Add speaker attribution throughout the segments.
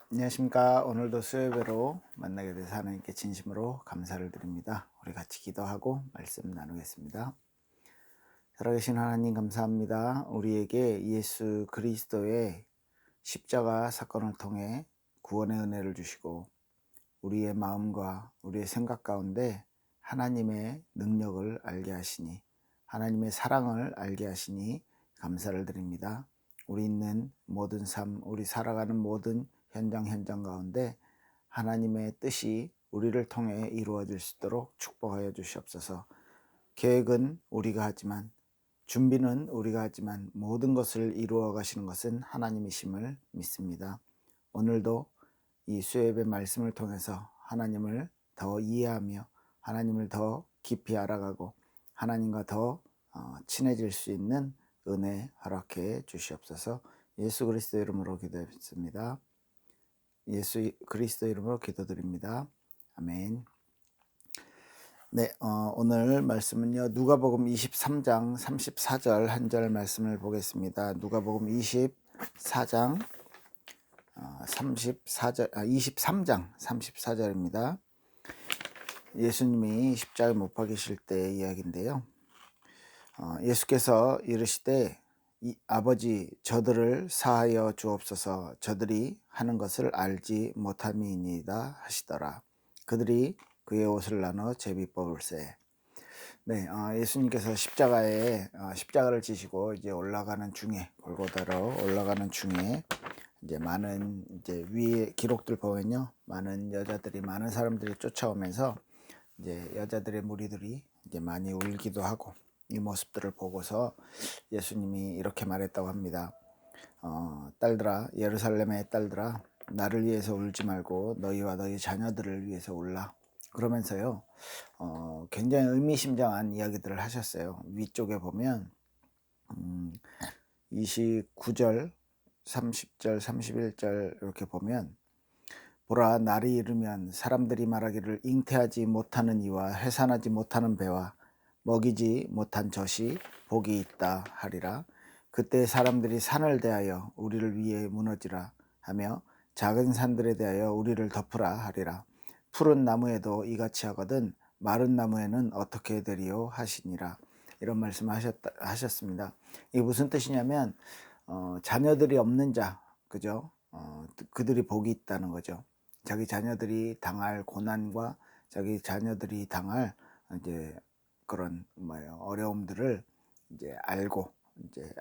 Speaker 1: 안녕하십니까. 오늘도 수요예배로 만나게 돼서 하나님께 진심으로 감사를 드립니다. 우리 같이 기도하고 말씀 나누겠습니다. 살아계신 하나님 감사합니다. 우리에게 예수 그리스도의 십자가 사건을 통해 구원의 은혜를 주시고 우리의 마음과 우리의 생각 가운데 하나님의 능력을 알게 하시니, 하나님의 사랑을 알게 하시니 감사를 드립니다. 우리 있는 모든 삶, 우리 살아가는 모든 현장 가운데 하나님의 뜻이 우리를 통해 이루어질 수 있도록 축복하여 주시옵소서. 계획은 우리가 하지만, 준비는 우리가 하지만 모든 것을 이루어 가시는 것은 하나님이심을 믿습니다. 오늘도 이 수요예배 말씀을 통해서 하나님을 더 이해하며 하나님을 더 깊이 알아가고 하나님과 더 친해질 수 있는 은혜 허락해 주시옵소서. 예수 그리스도 이름으로 기도했습니다. 예수 그리스도 이름으로 기도드립니다. 아멘. 네, 오늘 말씀은요, 누가복음 23장 34절 한 절 말씀을 보겠습니다. 누가복음 24장 23장 34절입니다. 예수님이 십자가에 못 박히실 때 이야기인데요. 예수께서 이르시되 아버지 저들을 사하여 주옵소서. 저들이 하는 것을 알지 못함이니이다 하시더라. 그들이 그의 옷을 나눠 제비 뽑을세. 네, 예수님께서 십자가를 지시고 이제 올라가는 중에, 골고다로 올라가는 중에 이제 많은 이제 위에 기록들 보면요, 많은 여자들이, 많은 사람들이 쫓아오면서 이제 여자들의 무리들이 이제 많이 울기도 하고, 이 모습들을 보고서 예수님이 이렇게 말했다고 합니다. 딸들아, 예루살렘의 딸들아, 나를 위해서 울지 말고 너희와 너희 자녀들을 위해서 울라. 그러면서요, 굉장히 의미심장한 이야기들을 하셨어요. 위쪽에 보면 29절, 30절, 31절 이렇게 보면, 보라, 날이 이르면 사람들이 말하기를 잉태하지 못하는 이와 해산하지 못하는 배와 먹이지 못한 젖이 복이 있다 하리라. 그때 사람들이 산을 대하여 우리를 위해 무너지라 하며 작은 산들에 대하여 우리를 덮으라 하리라. 푸른 나무에도 이같이 하거든 마른 나무에는 어떻게 되리요 하시니라. 이런 말씀 하셨습니다. 이게 무슨 뜻이냐면, 자녀들이 없는 자, 그죠? 그들이 복이 있다는 거죠. 자기 자녀들이 당할 고난과 자기 자녀들이 당할 이제 그런 어려움들을 이제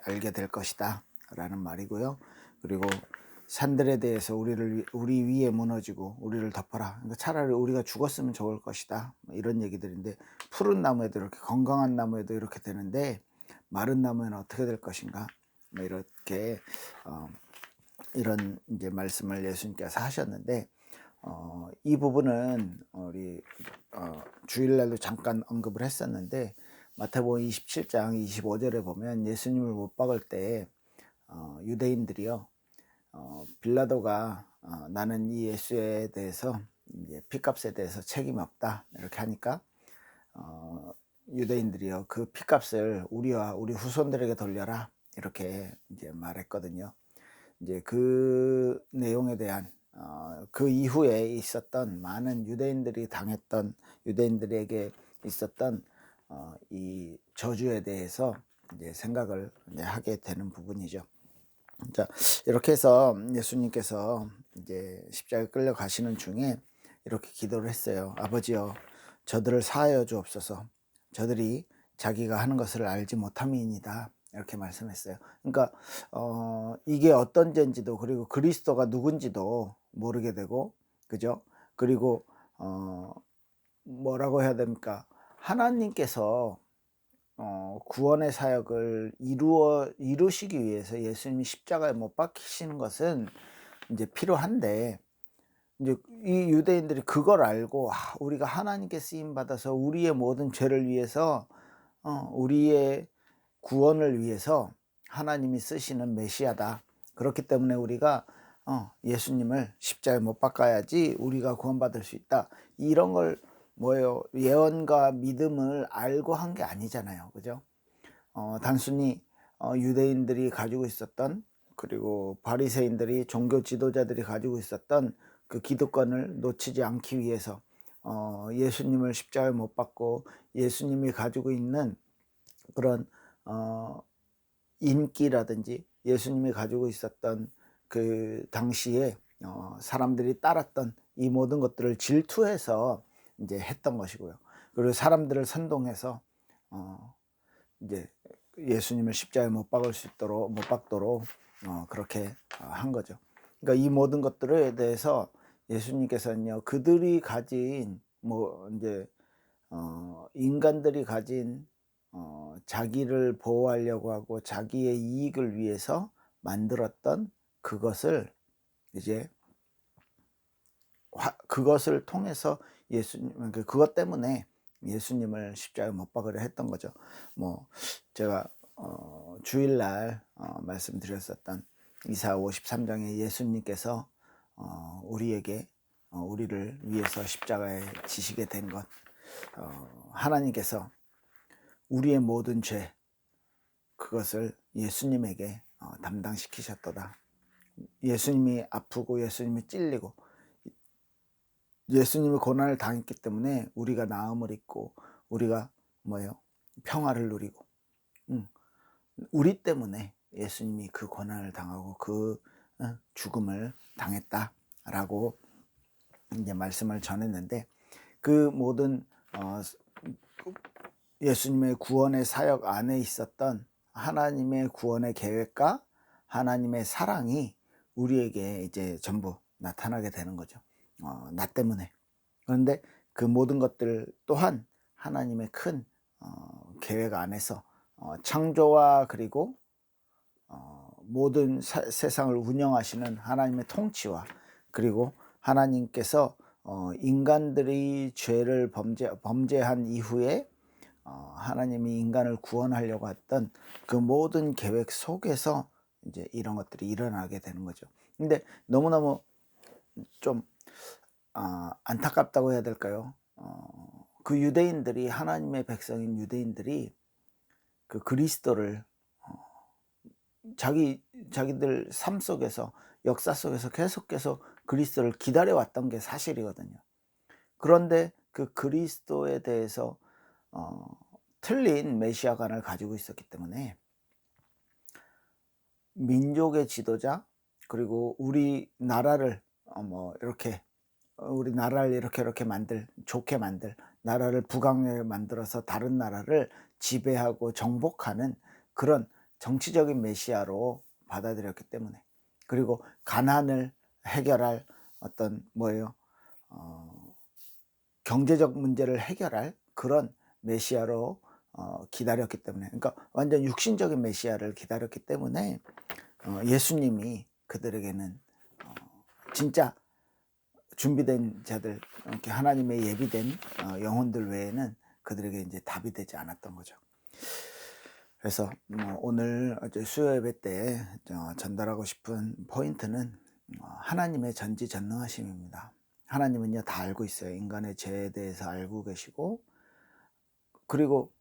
Speaker 1: 알게 될 것이다라는 말이고요. 그리고 산들에 대해서 우리 위에 무너지고 우리를 덮어라. 그러니까 차라리 우리가 죽었으면 좋을 것이다. 이런 얘기들인데, 푸른 나무에도 이렇게, 건강한 나무에도 이렇게 되는데 마른 나무에는 어떻게 될 것인가? 이렇게 이런 이제 말씀을 예수님께서 하셨는데, 이 부분은 우리 주일날도 잠깐 언급을 했었는데, 마태복음 27장 25절에 보면 예수님을 못 박을 때 유대인들이요, 빌라도가 나는 이 예수에 대해서 이제 피값에 대해서 책임 없다 이렇게 하니까 유대인들이요, 그 피값을 우리와 우리 후손들에게 돌려라 이렇게 이제 말했거든요. 이제 그 내용에 대한 그 이후에 있었던 많은 유대인들에게 있었던 이 저주에 대해서 이제 생각을 이제 하게 되는 부분이죠. 자, 이렇게 해서 예수님께서 이제 십자가에 끌려가시는 중에 이렇게 기도를 했어요. 아버지여, 저들을 사하여 주옵소서. 저들이 자기가 하는 것을 알지 못함이니이다. 이렇게 말씀했어요. 그러니까 이게 어떤 죄인지도, 그리고 그리스도가 누군지도 모르게 되고, 그죠? 그리고 뭐라고 해야 됩니까? 하나님께서 구원의 사역을 이루시기 위해서 예수님이 십자가에 못 박히시는 것은 이제 필요한데, 이제 이 유대인들이 그걸 알고, 우리가 하나님께 쓰임 받아서 우리의 모든 죄를 위해서, 우리의 구원을 위해서 하나님이 쓰시는 메시아다. 그렇기 때문에 우리가 예수님을 십자가에 못 박아야지 우리가 구원받을 수 있다. 이런 걸 예언과 믿음을 알고 한 게 아니잖아요. 그죠? 단순히 유대인들이 가지고 있었던 그리고 바리새인들이 종교 지도자들이 가지고 있었던 그 기득권을 놓치지 않기 위해서 예수님을 십자가에 못 박고 예수님이 가지고 있는 그런 인기라든지 예수님이 가지고 있었던 그 당시에 사람들이 따랐던 이 모든 것들을 질투해서 이제 했던 것이고요. 그리고 사람들을 선동해서 이제 예수님을 십자가에 못 박을 수 있도록 못 박도록 그렇게 한 거죠. 그러니까 이 모든 것들에 대해서 예수님께서는요, 그들이 가진 뭐 이제 인간들이 가진 자기를 보호하려고 하고 자기의 이익을 위해서 만들었던 그것을 이제 그것을 통해서 예수님 그것 때문에 예수님을 십자가에 못 박으려 했던 거죠. 뭐 제가 주일날 말씀드렸었던 이사 53장에 예수님께서 우리에게 우리를 위해서 십자가에 지시게 된 것, 하나님께서 우리의 모든 죄 그것을 예수님에게 담당시키셨도다. 예수님이 아프고 예수님이 찔리고 예수님이 고난을 당했기 때문에 우리가 나음을 입고 우리가 뭐예요? 평화를 누리고 우리 때문에 예수님이 그 고난을 당하고 그 죽음을 당했다라고 이제 말씀을 전했는데, 그 모든 예수님의 구원의 사역 안에 있었던 하나님의 구원의 계획과 하나님의 사랑이 우리에게 이제 전부 나타나게 되는 거죠. 나 때문에. 그런데 그 모든 것들 또한 하나님의 큰 계획 안에서 창조와 그리고 모든 세상을 운영하시는 하나님의 통치와 그리고 하나님께서 인간들이 죄를 범죄한 이후에 하나님이 인간을 구원하려고 했던 그 모든 계획 속에서 이제 이런 것들이 일어나게 되는 거죠. 근데 너무너무 좀 안타깝다고 해야 될까요? 그 유대인들이, 하나님의 백성인 유대인들이 그 그리스도를 자기들 삶 속에서, 역사 속에서 계속해서 그리스도를 기다려왔던 게 사실이거든요. 그런데 그 그리스도에 대해서 틀린 메시아관을 가지고 있었기 때문에 민족의 지도자 그리고 우리 나라를 이렇게 좋게 만들, 나라를 부강하게 만들어서 다른 나라를 지배하고 정복하는 그런 정치적인 메시아로 받아들였기 때문에, 그리고 가난을 해결할 어떤 경제적 문제를 해결할 그런 메시아로 기다렸기 때문에, 그러니까 완전 육신적인 메시아를 기다렸기 때문에 예수님이 그들에게는 진짜 준비된 자들, 이렇게 하나님의 예비된 영혼들 외에는 그들에게 이제 답이 되지 않았던 거죠. 그래서 오늘 수요 예배 때 전달하고 싶은 포인트는 하나님의 전지전능하심입니다. 하나님은요 다 알고 있어요. 인간의 죄에 대해서 알고 계시고, 그리고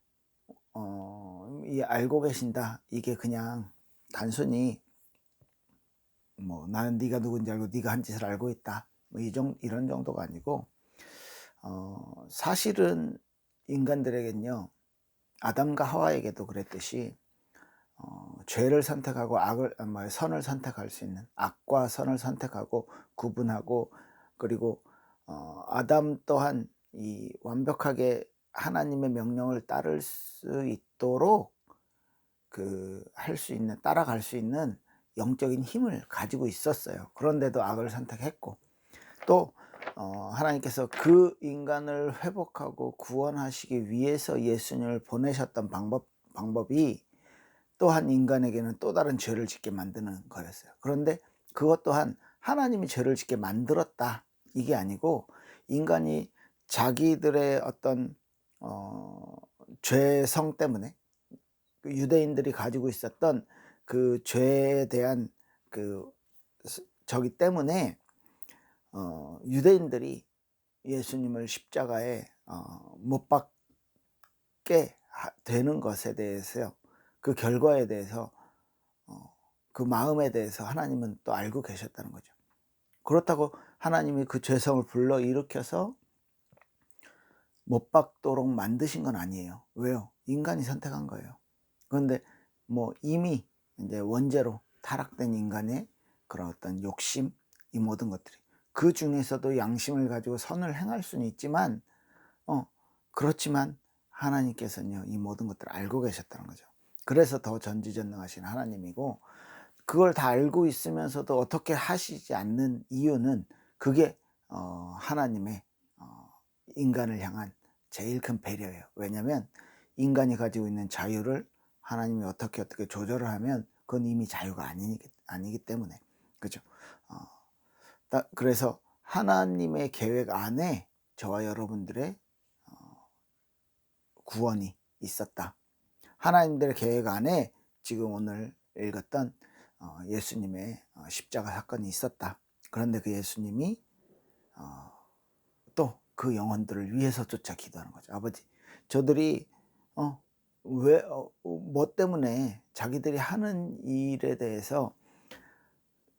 Speaker 1: 이 알고 계신다, 이게 그냥 단순히 나는 네가 누군지 알고 네가 한 짓을 알고 있다, 이런 정도가 아니고, 사실은 인간들에겐요, 아담과 하와에게도 그랬듯이 죄를 선택하고 선을 선택할 수 있는, 악과 선을 선택하고 구분하고, 그리고 아담 또한 이 완벽하게 하나님의 명령을 따를 수 있도록 따라갈 수 있는 영적인 힘을 가지고 있었어요. 그런데도 악을 선택했고, 또 하나님께서 그 인간을 회복하고 구원하시기 위해서 예수님을 보내셨던 방법이 또한 인간에게는 또 다른 죄를 짓게 만드는 거였어요. 그런데 그것 또한 하나님이 죄를 짓게 만들었다, 이게 아니고, 인간이 자기들의 어떤 죄성 때문에, 그 유대인들이 가지고 있었던 그 죄에 대한 저기 때문에 유대인들이 예수님을 십자가에 못 박게 되는 것에 대해서, 그 결과에 대해서 그 마음에 대해서 하나님은 또 알고 계셨다는 거죠. 그렇다고 하나님이 그 죄성을 불러일으켜서 못 박도록 만드신 건 아니에요. 왜요? 인간이 선택한 거예요. 그런데 뭐 이미 이제 원죄로 타락된 인간의 그런 어떤 욕심, 이 모든 것들이, 그중에서도 양심을 가지고 선을 행할 수는 있지만 그렇지만 하나님께서는요, 이 모든 것들을 알고 계셨다는 거죠. 그래서 더 전지전능하신 하나님이고, 그걸 다 알고 있으면서도 어떻게 하시지 않는 이유는, 그게 하나님의 인간을 향한 제일 큰 배려예요. 왜냐하면 인간이 가지고 있는 자유를 하나님이 어떻게 조절을 하면 그건 이미 자유가 아니기 때문에, 그죠? 그래서 하나님의 계획 안에 저와 여러분들의 구원이 있었다. 하나님들의 계획 안에 지금 오늘 읽었던 예수님의 십자가 사건이 있었다. 그런데 그 예수님이 또 그 영혼들을 위해서조차 기도하는 거죠. 아버지, 저들이 뭐 때문에 자기들이 하는 일에 대해서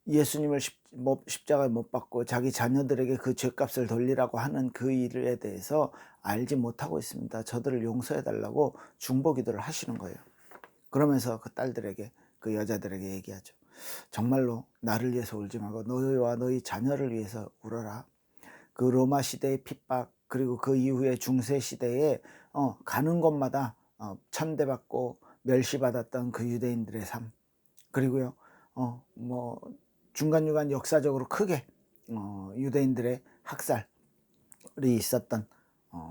Speaker 1: 예수님을 십자가에 못 박고 자기 자녀들에게 그 죄값을 돌리라고 하는 그 일에 대해서 알지 못하고 있습니다. 저들을 용서해 달라고 중보기도를 하시는 거예요. 그러면서 그 딸들에게, 그 여자들에게 얘기하죠. 정말로 나를 위해서 울지 말고 너희와 너희 자녀를 위해서 울어라. 그 로마 시대의 핍박, 그리고 그 이후에 중세 시대에 가는 곳마다 천대받고 멸시받았던 그 유대인들의 삶, 그리고요 뭐 중간중간 역사적으로 크게 유대인들의 학살이 있었던,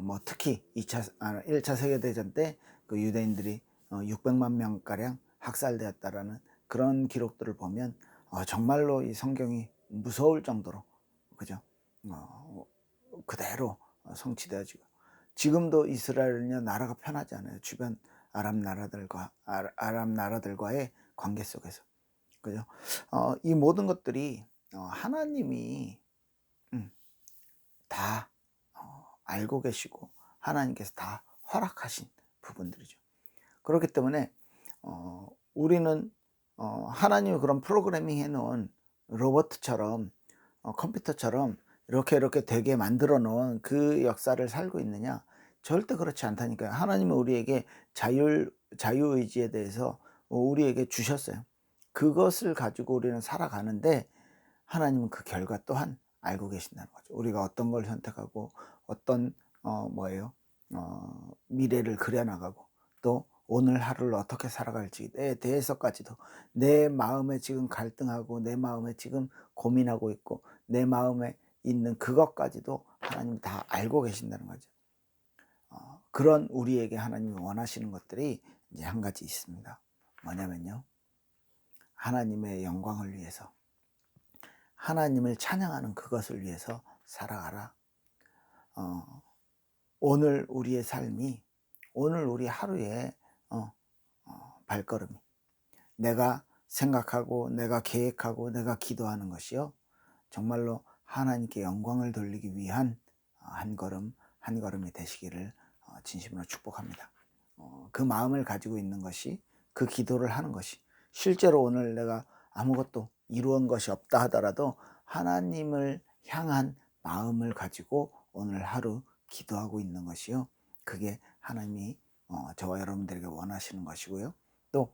Speaker 1: 뭐 특히 1차 세계대전 때 그 유대인들이 600만 명가량 학살되었다라는 그런 기록들을 보면 정말로 이 성경이 무서울 정도로, 그죠? 그대로 성취되어지고, 지금도 이스라엘은요, 나라가 편하지 않아요. 주변 아랍 나라들과의 관계 속에서, 그죠? 이 모든 것들이 하나님이 다 알고 계시고 하나님께서 다 허락하신 부분들이죠. 그렇기 때문에 우리는 하나님이 그런 프로그래밍 해놓은 로봇처럼, 컴퓨터처럼 이렇게 되게 만들어 놓은 그 역사를 살고 있느냐? 절대 그렇지 않다니까요. 하나님은 우리에게 자유의지에 대해서 우리에게 주셨어요. 그것을 가지고 우리는 살아가는데, 하나님은 그 결과 또한 알고 계신다는 거죠. 우리가 어떤 걸 선택하고 어떤 미래를 그려나가고, 또 오늘 하루를 어떻게 살아갈지에 대해서까지도, 내 마음에 지금 갈등하고 내 마음에 지금 고민하고 있고 내 마음에 있는 그것까지도 하나님이 다 알고 계신다는 거죠. 그런 우리에게 하나님이 원하시는 것들이 이제 한 가지 있습니다. 뭐냐면요, 하나님의 영광을 위해서, 하나님을 찬양하는 그것을 위해서 살아가라. 오늘 우리의 삶이, 오늘 우리 하루의 발걸음이, 내가 생각하고 내가 계획하고 내가 기도하는 것이요, 정말로 하나님께 영광을 돌리기 위한 한 걸음 한 걸음이 되시기를 진심으로 축복합니다. 그 마음을 가지고 있는 것이, 그 기도를 하는 것이, 실제로 오늘 내가 아무것도 이루은 것이 없다 하더라도 하나님을 향한 마음을 가지고 오늘 하루 기도하고 있는 것이요, 그게 하나님이 저와 여러분들에게 원하시는 것이고요, 또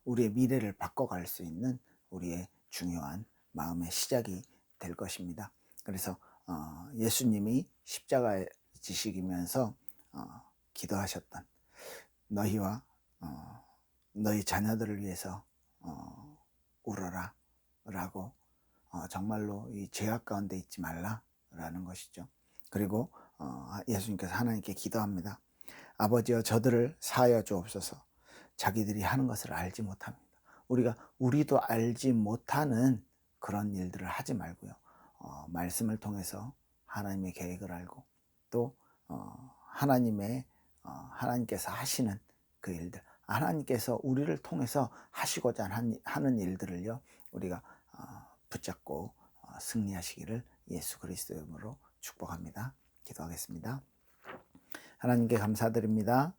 Speaker 1: 우리의 미래를 바꿔갈 수 있는 우리의 중요한 마음의 시작이 될 것입니다. 그래서 예수님이 십자가에 지시기면서 기도하셨던, 너희와 너희 자녀들을 위해서 울어라 라고, 정말로 이 죄악 가운데 있지 말라 라는 것이죠. 그리고 예수님께서 하나님께 기도합니다. 아버지여, 저들을 사하여 주옵소서. 자기들이 하는 것을 알지 못합니다. 우리도 알지 못하는 그런 일들을 하지 말고요, 말씀을 통해서 하나님의 계획을 알고, 또 하나님께서 하시는 그 일들, 하나님께서 우리를 통해서 하시고자 하는 일들을요, 우리가 붙잡고 승리하시기를 예수 그리스도의 이름으로 축복합니다. 기도하겠습니다. 하나님께 감사드립니다.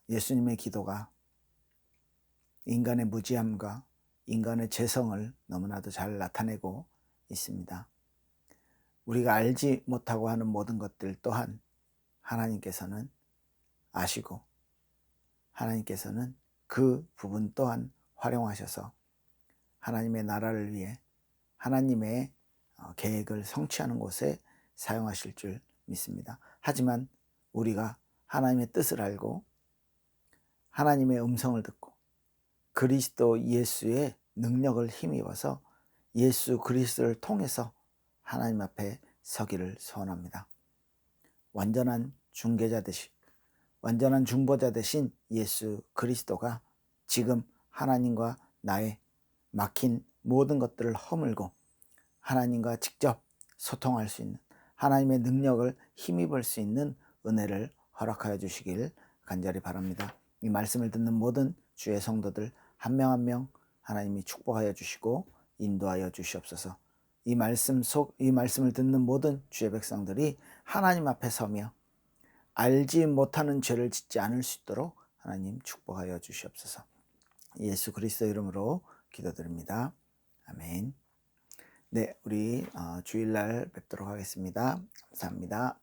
Speaker 1: 예수님의 기도가 인간의 무지함과 인간의 죄성을 너무나도 잘 나타내고 있습니다. 우리가 알지 못하고 하는 모든 것들 또한 하나님께서는 아시고 하나님께서는 그 부분 또한 활용하셔서 하나님의 나라를 위해 하나님의 계획을 성취하는 곳에 사용하실 줄 믿습니다. 하지만 우리가 하나님의 뜻을 알고 하나님의 음성을 듣고 그리스도 예수의 능력을 힘입어서 예수 그리스도를 통해서 하나님 앞에 서기를 소원합니다. 완전한 중개자 되신 완전한 중보자 되신 예수 그리스도가 지금 하나님과 나의 막힌 모든 것들을 허물고 하나님과 직접 소통할 수 있는 하나님의 능력을 힘입을 수 있는 은혜를 허락하여 주시길 간절히 바랍니다. 이 말씀을 듣는 모든 주의 성도들 한 명 한 명 하나님이 축복하여 주시고 인도하여 주시옵소서. 이 말씀을 듣는 모든 주의 백성들이 하나님 앞에 서며 알지 못하는 죄를 짓지 않을 수 있도록 하나님 축복하여 주시옵소서. 예수 그리스도 이름으로 기도드립니다. 아멘. 네, 우리 주일날 뵙도록 하겠습니다. 감사합니다.